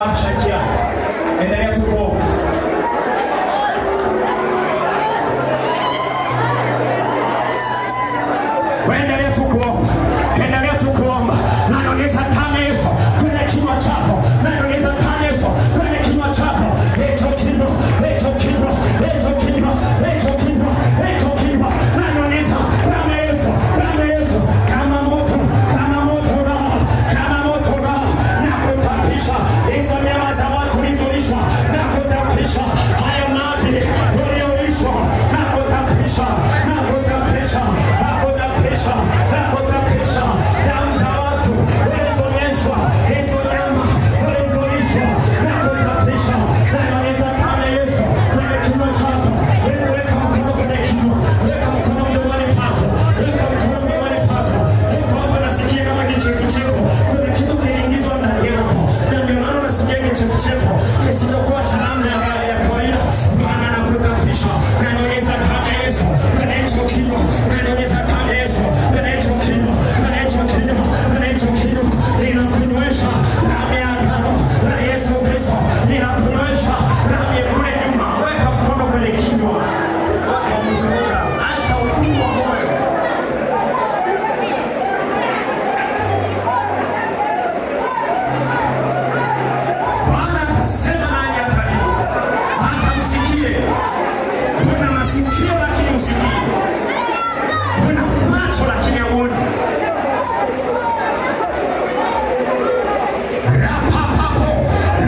Shakia, endelea tuko. Endelea tuko. Endelea tuko. Na naongeza tameso kwenye kinywa chako. Na naongeza tameso kwenye kinywa chako. Leto kinywa, leto kinywa, leto kinywa, leto kinywa, leto kinywa. Na naongeza tameso, tameso kama moto roho, kama moto roho na kutapisha. Hizo nyama za watu ulizolishwa na kutapisha. Hayo mavi ulioishwa na kutapisha, na kutapisha, na kutapisha, na kutapisha. Damu za watu ulizonyeshwa, hizo nyama ulizolishwa na kutapisha. Na naongeza damu ya Yesu kwenye kinywa chako. Weka mkono kwenye kinywa, weka mkono mdomoni pako, weka mkono mdomoni pako. Huko hapa nasikia kama kichefuchefu, kuna kitu kinaingizwa ndani yako. Na ndio maana nasikia kichefuchefu kisichokuwa cha namna ya kawaida. Bwana anakutapisha. Na naongeza damu ya Yesu kwenye hicho kinywa, na naongeza damu ya Yesu kwenye hicho kinywa, kwenye hicho kinywa, kwenye hicho kinywa. Ninakunywesha damu ya agano la Yesu Kristo, ninakunywesha damu ya kule nyuma. Weka mkono kwenye kinywa, weka mzunguka, acha ugumu wa moyo. Bwana atasema nani atalimu, atamsikie. Una masikio lakini usikii, una macho lakini hauoni. Rapapapo,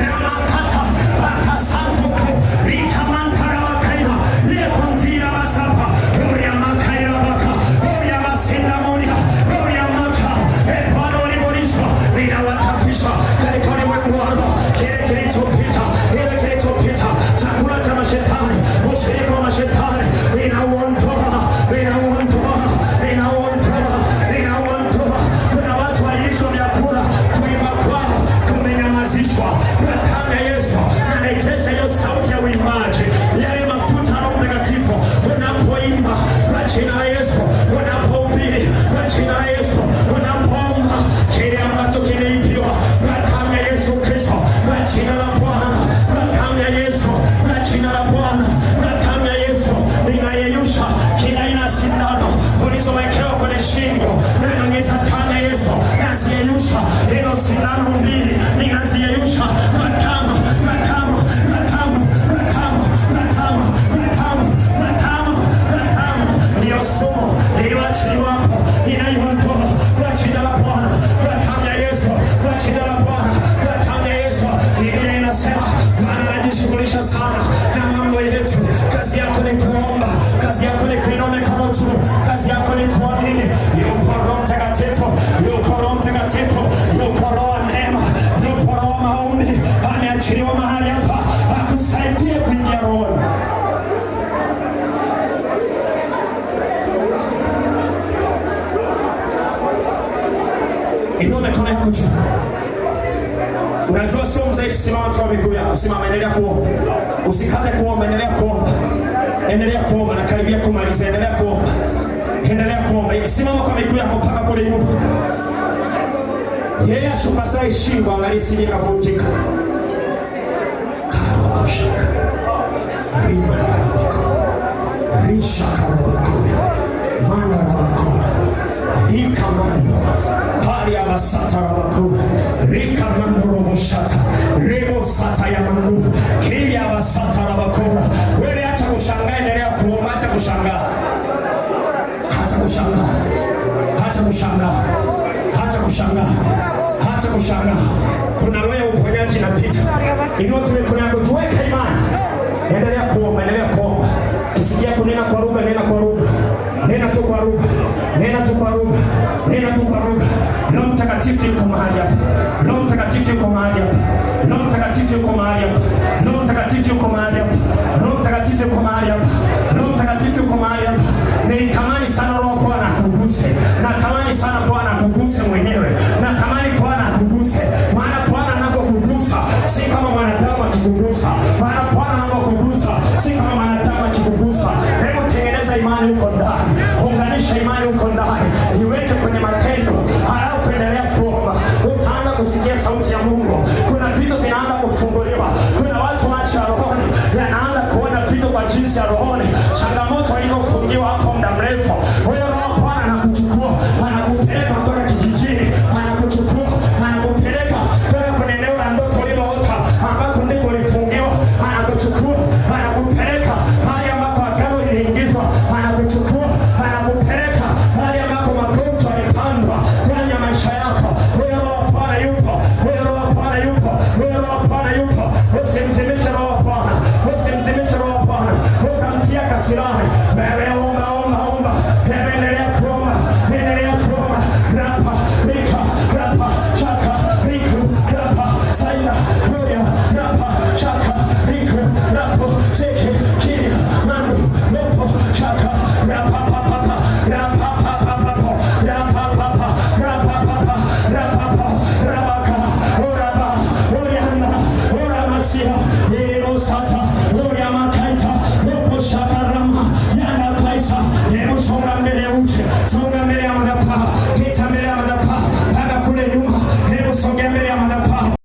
ramakata, bakasantoko, rikamantara makaira, lekontira masapa, oria makaira baka, oria masinda moria, oria maka, epano liborishwa, ninawatapisha, kalikoni mwenguardo, kile kilichopita, ile kilichopita, chakula cha mashetani, ushirika wa mashetani, ninauondoa, ninauondoa, ninauondoa, ninauondoa. Kuna watu walilishwa vyakula, kuimba kwao kumenyamazishwa. Kwa damu ya Yesu narejesha hiyo sauti ya uimbaji, yale mafuta ya Roho Mtakatifu unapoimba kwa jina la Yesu, unapohubiri kwa jina la Yesu, unapoomba kile ambacho kimeibiwa kwa damu ya Yesu Kristo, kwa jina la Bwana, kwa damu ya Yesu, kwa jina la Bwana, kwa damu ya Yesu ninayeyusha kila aina ya sindano ulizowekewa kwenye shingo. Na naongeza damu ya Yesu, naziyeyusha hilo sindano mbili, ninaziyeyusha kwa damu, kwa damu, kwa damu, kwa damu, kwa damu, kwa damu, kwa damu, kwa damu. Hiyo sumu iliyoachiliwa hapo ninaiondoa kwa jina la Bwana, kwa damu ya Yesu, kwa jina la Bwana, kwa damu ya Yesu. Biblia inasema Bwana anajishughulisha sana na mambo yetu. Kazi yako ni kuomba, kazi yako ni kuinua mikono juu, kazi yako ni kuamini. Yupo Roho Mtakatifu, yupo Roho Mtakatifu, yupo Roho wa neema, yupo Roho wa maombi, ameachiliwa mahali hapa akusaidie kuingia rohoni. Inua mikono yako juu. Unajua sio mzaifu, simama tu miguu yako, simama, endelea kuomba. Usikate kuomba, endelea kuomba. Endelea kuomba, na karibia kumaliza, endelea kuomba. Endelea kuomba. Simama kwa miguu yako mpaka kule nyuma. Yeye ashupasaye shingo angalia sije kavunjika. Karabashaka. Rima karabako. Risha karabako. Mana rabako. Rika mando. Pari abasata rabako. Rika mando roboshata. Rebo sata ya mando. Kili abasata rabako. Wewe acha kushangaa, endelea kuomba, acha kushangaa. Acha kushangaa. Acha kushangaa. Acha kushangaa. Acha kushangaa. Kuna roho ya uponyaji inapita. Inua tu mikono yako, tuweke imani. Endelea kuomba, endelea kuomba. Ukisikia kunena kwa lugha, nena kwa lugha. Nena tu kwa lugha. Nena tu kwa lugha. Nena tu kwa lugha. Roho Mtakatifu yuko mahali hapa. Roho Mtakatifu yuko mahali hapa. Roho Mtakatifu yuko mahali hapa. Roho Mtakatifu yuko mahali hapa. Roho Mtakatifu yuko mahali hapa. Roho Mtakatifu yuko mahali hapa. Nilitamani sana Roho Bwana akuguse. Natamani sana Bwana akuguse mwenyewe. Natamani Bwana akuguse. Maana Bwana anapokugusa si kama mwanadamu akikugusa. Maana Bwana anapokugusa si kama mwanadamu akikugusa. Hebu tengeneza imani huko ndani. Unganisha imani huko ndani. Iweke kwenye matendo. Halafu endelea kuomba. Utaanza kusikia sauti ya Mungu. Kuna vitu vinaanza usimzimishe roho Bwana, usimzimishe roho Bwana, ukamtia kasirani. Wewe omba, endelea kuomba, rapa rika rapa chaka riku rapa saina kuria rapa chaka riku rapo seke kiri manu lopo chaka rapa papa rapa papa rapa papa rapa papa rapa papa rabaka oraba oriana oramasia ero sata oriamakaita lopo chaka rama yana paisa ero songa mbele uche songa mbele ya madapa kita mbele ya madapa mpaka kule nyuma. Hebu songea mbele ya madapa.